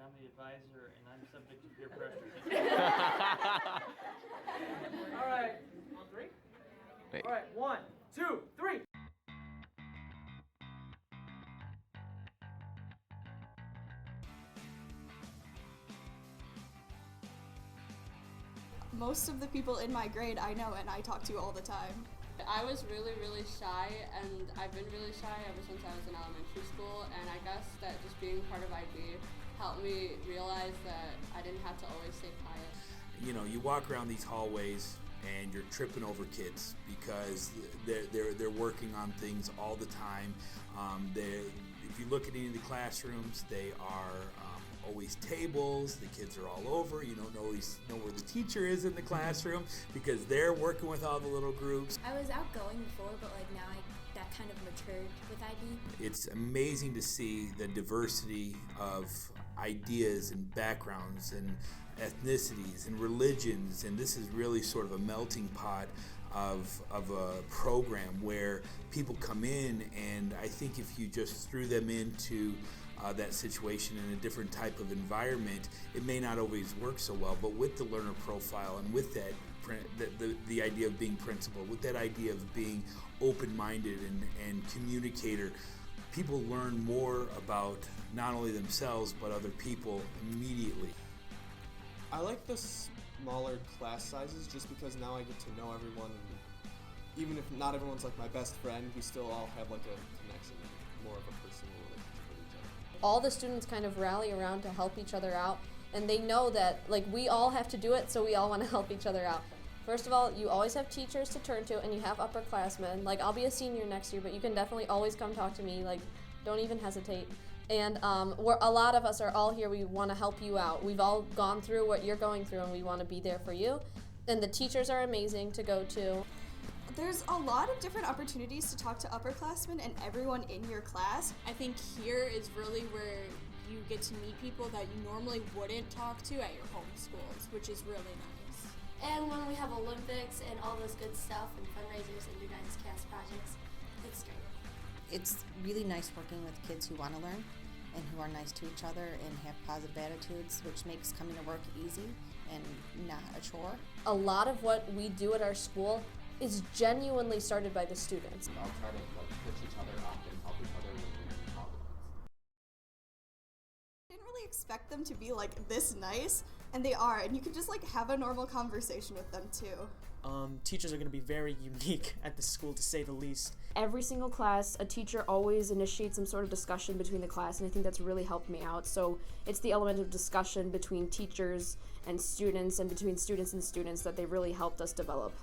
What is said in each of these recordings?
I'm the advisor, and I'm subject to peer pressure. All right, on three? Wait. All right, 1, 2, 3. Most of the people in my grade I know and I talk to all the time. I was really shy, and I've been really shy ever since I was in elementary school, and I guess that just being part of IB helped me realize that I didn't have to always stay quiet. You know, you walk around these hallways and you're tripping over kids because they're working on things all the time. If you look at any of the classrooms, they are always tables. The kids are all over. You don't always know where the teacher is in the classroom because they're working with all the little groups. I was outgoing before, but now that kind of matured with IB. It's amazing to see the diversity of ideas and backgrounds and ethnicities and religions, and this is really sort of a melting pot of a program where people come in, and I think if you just threw them into that situation in a different type of environment, it may not always work so well. But with the learner profile and with that the idea of being principled, with that idea of being open-minded and communicator, people learn more about not only themselves but other people immediately. I like the smaller class sizes just because now I get to know everyone. Even if not everyone's like my best friend, we still all have like a connection, more of a personal relationship with each other. All the students kind of rally around to help each other out, and they know that we all have to do it, so we all want to help each other out. First of all, you always have teachers to turn to, and you have upperclassmen. I'll be a senior next year, but you can definitely always come talk to me. Don't even hesitate. And a lot of us are all here. We want to help you out. We've all gone through what you're going through, and we want to be there for you. And the teachers are amazing to go to. There's a lot of different opportunities to talk to upperclassmen and everyone in your class. I think here is really where you get to meet people that you normally wouldn't talk to at your home schools, which is really nice. And when we have Olympics and all those good stuff and fundraisers and your guys' cast projects, it's great. It's really nice working with kids who want to learn and who are nice to each other and have positive attitudes, which makes coming to work easy and not a chore. A lot of what we do at our school is genuinely started by the students. We all try to push each other up and help each other when we're in problems. I didn't really expect them to be this nice, and they are, and you can just have a normal conversation with them too. Teachers are going to be very unique at the school, to say the least. Every single class, a teacher always initiates some sort of discussion between the class, and I think that's really helped me out. So it's the element of discussion between teachers and students, and between students and students, that they really helped us develop.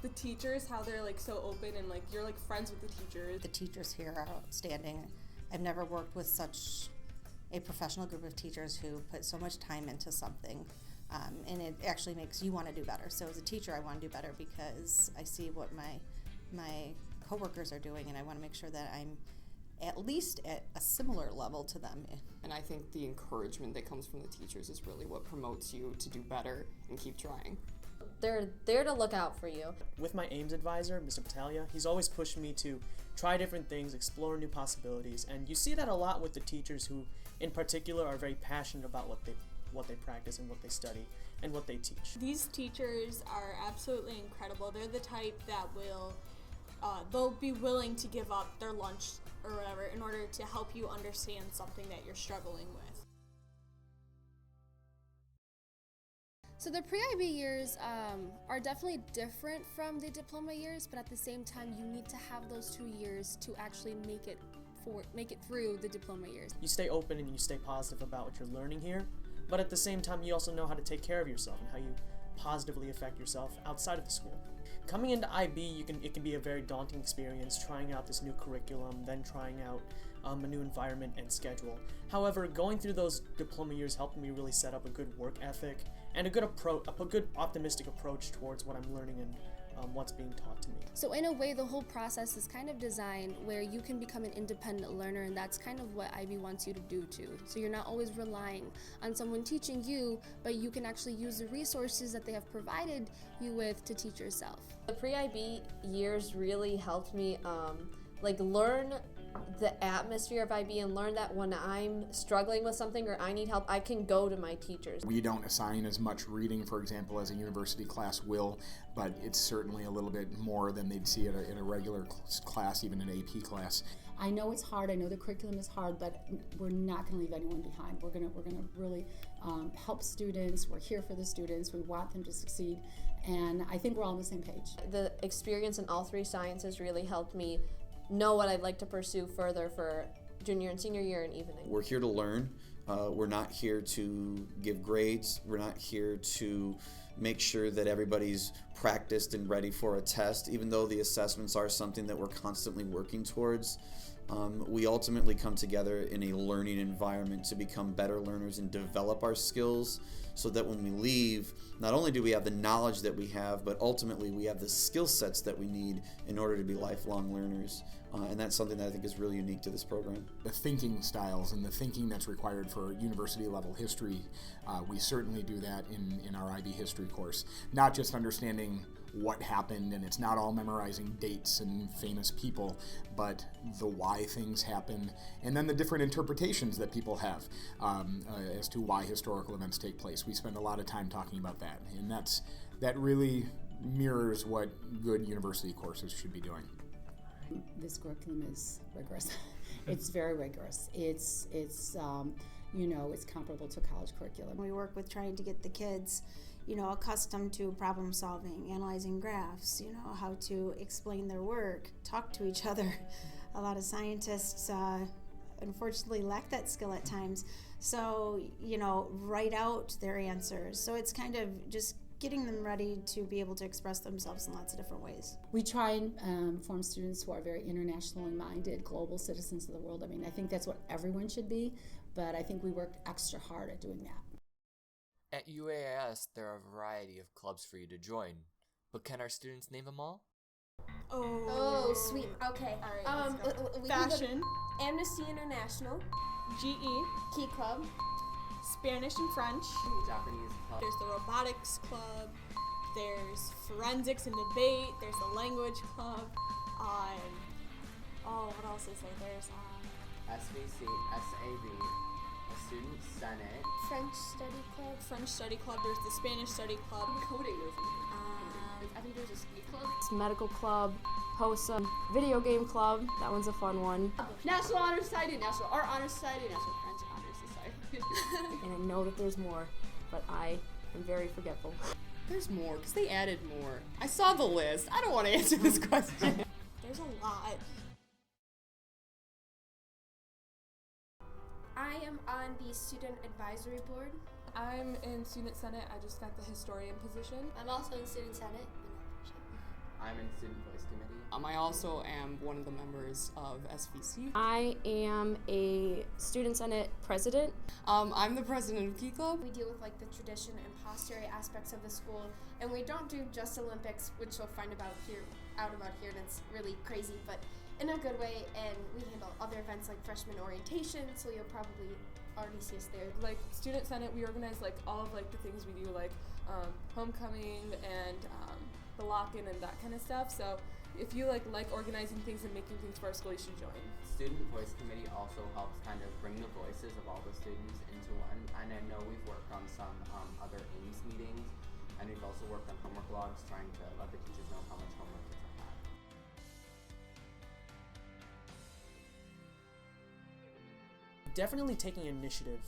The teachers, how they're so open and you're friends with the teachers. The teachers here are outstanding. I've never worked with such a professional group of teachers who put so much time into something. And it actually makes you want to do better. So as a teacher, I want to do better because I see what my coworkers are doing, and I want to make sure that I'm at least at a similar level to them. And I think the encouragement that comes from the teachers is really what promotes you to do better and keep trying. They're there to look out for you. With my AIMS advisor, Mr. Battaglia, he's always pushed me to try different things, explore new possibilities, and you see that a lot with the teachers who, in particular, are very passionate about what they practice and what they study and what they teach. These teachers are absolutely incredible. They're the type that they'll be willing to give up their lunch or whatever in order to help you understand something that you're struggling with. So the pre-IB years are definitely different from the diploma years, but at the same time, you need to have those 2 years to actually make it through the diploma years. You stay open and you stay positive about what you're learning here, but at the same time, you also know how to take care of yourself and how you positively affect yourself outside of the school. Coming into IB, it can be a very daunting experience, trying out this new curriculum, then trying out a new environment and schedule. However, going through those diploma years helped me really set up a good work ethic and a good optimistic approach towards what I'm learning and what's being taught to me. So in a way, the whole process is kind of designed where you can become an independent learner, and that's kind of what IB wants you to do too. So you're not always relying on someone teaching you, but you can actually use the resources that they have provided you with to teach yourself. The pre-IB years really helped me learn the atmosphere of IB and learn that when I'm struggling with something or I need help, I can go to my teachers. We don't assign as much reading, for example, as a university class will, but it's certainly a little bit more than they'd see in a regular class, even an AP class. I know it's hard. I know the curriculum is hard, but we're not going to leave anyone behind. We're going to really help students. We're here for the students. We want them to succeed, and I think we're all on the same page. The experience in all three sciences really helped me know what I'd like to pursue further for junior and senior year and evening. We're here to learn. We're not here to give grades. We're not here to make sure that everybody's practiced and ready for a test, even though the assessments are something that we're constantly working towards. We ultimately come together in a learning environment to become better learners and develop our skills so that when we leave, not only do we have the knowledge that we have, but ultimately we have the skill sets that we need in order to be lifelong learners. And that's something that I think is really unique to this program. The thinking styles and the thinking that's required for university level history, we certainly do that in our IB history course. Not just understanding what happened, and it's not all memorizing dates and famous people, but the why things happen, and then the different interpretations that people have as to why historical events take place. We spend a lot of time talking about that, and that really mirrors what good university courses should be doing. This curriculum is rigorous. It's very rigorous. It's comparable to college curriculum. We work with trying to get the kids, accustomed to problem solving, analyzing graphs, how to explain their work, talk to each other. A lot of scientists, unfortunately, lack that skill at times. So, write out their answers. So it's kind of just getting them ready to be able to express themselves in lots of different ways. We try and form students who are very internationally minded, global citizens of the world. I mean, I think that's what everyone should be, but I think we work extra hard at doing that. At UAIS, there are a variety of clubs for you to join, but can our students name them all? Oh, sweet. Okay. All right, Fashion, Amnesty International, GE, Key Club, Spanish and French, Japanese club. There's the robotics club, there's forensics and debate, there's the language club, what else is there? There's SVC, SAV, a student senate, French Study Club, there's the Spanish study club, Coding is I think there's a ski club. It's medical club, HOSA, video game club. That one's a fun one. National Honor Society, National Art Honor Society, National French Honor Society. And I know that there's more, but I am very forgetful. There's more, because they added more. I saw the list. I don't want to answer this question. There's a lot. I am on the Student Advisory Board. I'm in Student Senate. I just got the historian position. I'm also in Student Senate. I'm in Student Voice Committee. I also am one of the members of SVC. I am a Student Senate president. I'm the president of Key Club. We deal with like the tradition and posterity aspects of the school, and we don't do just Olympics, which you'll find out about here, and it's really crazy, but in a good way. And we handle other events like freshman orientation, so you'll probably already see us there. Like Student Senate, we organize like all of like the things we do, like homecoming and the lock-in and that kind of stuff. So if you like organizing things and making things for our school, you should join. Student Voice Committee also helps kind of bring the voices of all the students into one. And I know we've worked on some other AIMS meetings, and we've also worked on homework logs, trying to let the teachers know how much homework kids have had. Definitely taking initiative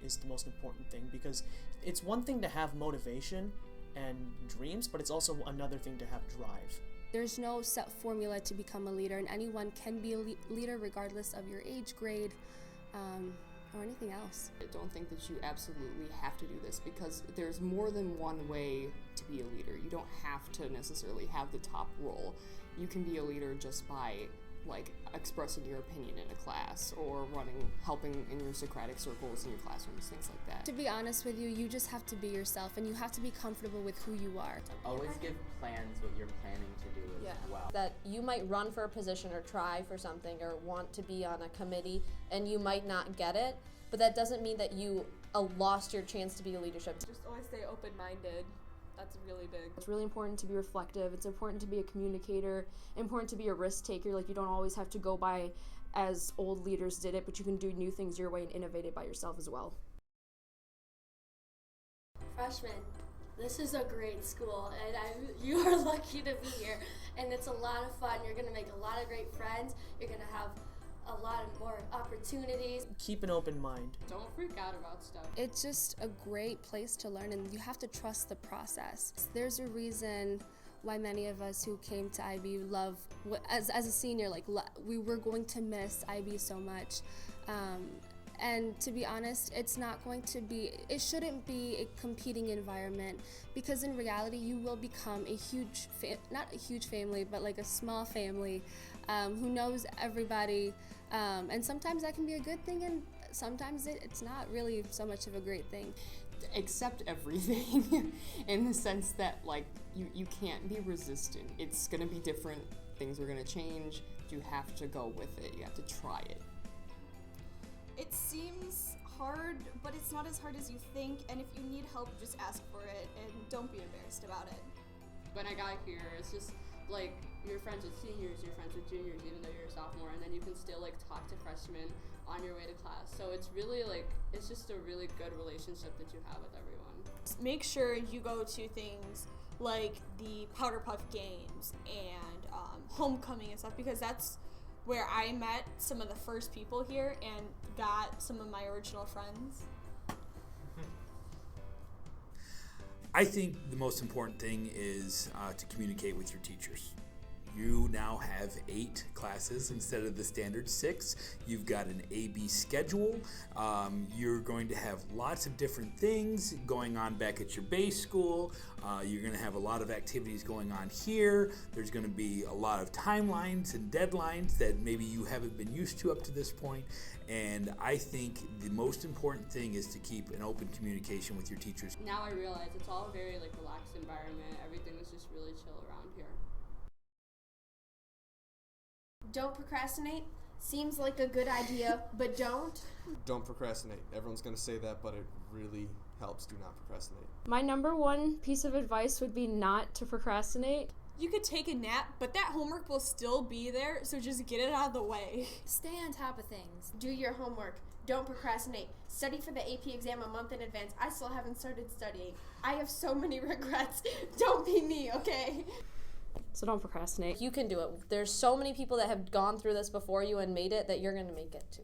is the most important thing, because it's one thing to have motivation and dreams, but it's also another thing to have drive. There's no set formula to become a leader, and anyone can be a leader regardless of your age, grade, or anything else. I don't think that you absolutely have to do this, because there's more than one way to be a leader. You don't have to necessarily have the top role. You can be a leader just by expressing your opinion in a class, or helping in your Socratic circles in your classrooms, things like that. To be honest with you, you just have to be yourself, and you have to be comfortable with who you are. Always give plans what you're planning to do as well. That you might run for a position or try for something or want to be on a committee, and you might not get it, but that doesn't mean that you lost your chance to be a leadership. Just always stay open-minded. That's really big. It's really important to be reflective. It's important to be a communicator, important to be a risk taker. Like, you don't always have to go by as old leaders did it, but you can do new things your way and innovate it by yourself as well. Freshmen, this is a great school, and you are lucky to be here, and it's a lot of fun. You're going to make a lot of great friends. You're going to have a lot of more opportunities. Keep an open mind. Don't freak out about stuff. It's just a great place to learn, and you have to trust the process. There's a reason why many of us who came to IB love, as a senior, we were going to miss IB so much. And to be honest, it shouldn't be a competing environment, because in reality you will become a huge, not a huge family, but like a small family who knows everybody. And sometimes that can be a good thing, and sometimes it's not really so much of a great thing. Accept everything in the sense that you can't be resistant. It's gonna be different, things are gonna change, you have to go with it, you have to try it. It seems hard, but it's not as hard as you think, and if you need help, just ask for it, and don't be embarrassed about it. When I got here, it's just you're friends with seniors, you're friends with juniors, even though you're a sophomore, and then you can still talk to freshmen on your way to class. So it's really it's just a really good relationship that you have with everyone. Make sure you go to things like the Powder Puff Games and homecoming and stuff, because that's where I met some of the first people here and got some of my original friends. I think the most important thing is to communicate with your teachers. You now have 8 classes instead of the standard 6. You've got an A-B schedule. You're going to have lots of different things going on back at your base school. You're going to have a lot of activities going on here. There's going to be a lot of timelines and deadlines that maybe you haven't been used to up to this point. And I think the most important thing is to keep an open communication with your teachers. Now I realize it's all a very relaxed environment. Everything is just really chill around here. Don't procrastinate. Seems like a good idea, but don't. Don't procrastinate. Everyone's going to say that, but it really helps. Do not procrastinate. My number one piece of advice would be not to procrastinate. You could take a nap, but that homework will still be there, so just get it out of the way. Stay on top of things. Do your homework. Don't procrastinate. Study for the AP exam a month in advance. I still haven't started studying. I have so many regrets. Don't be me, okay? So don't procrastinate. You can do it. There's so many people that have gone through this before you and made it that you're going to make it too.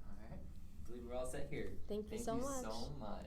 All right. I believe we're all set here. Thank you so much. Thank you so much.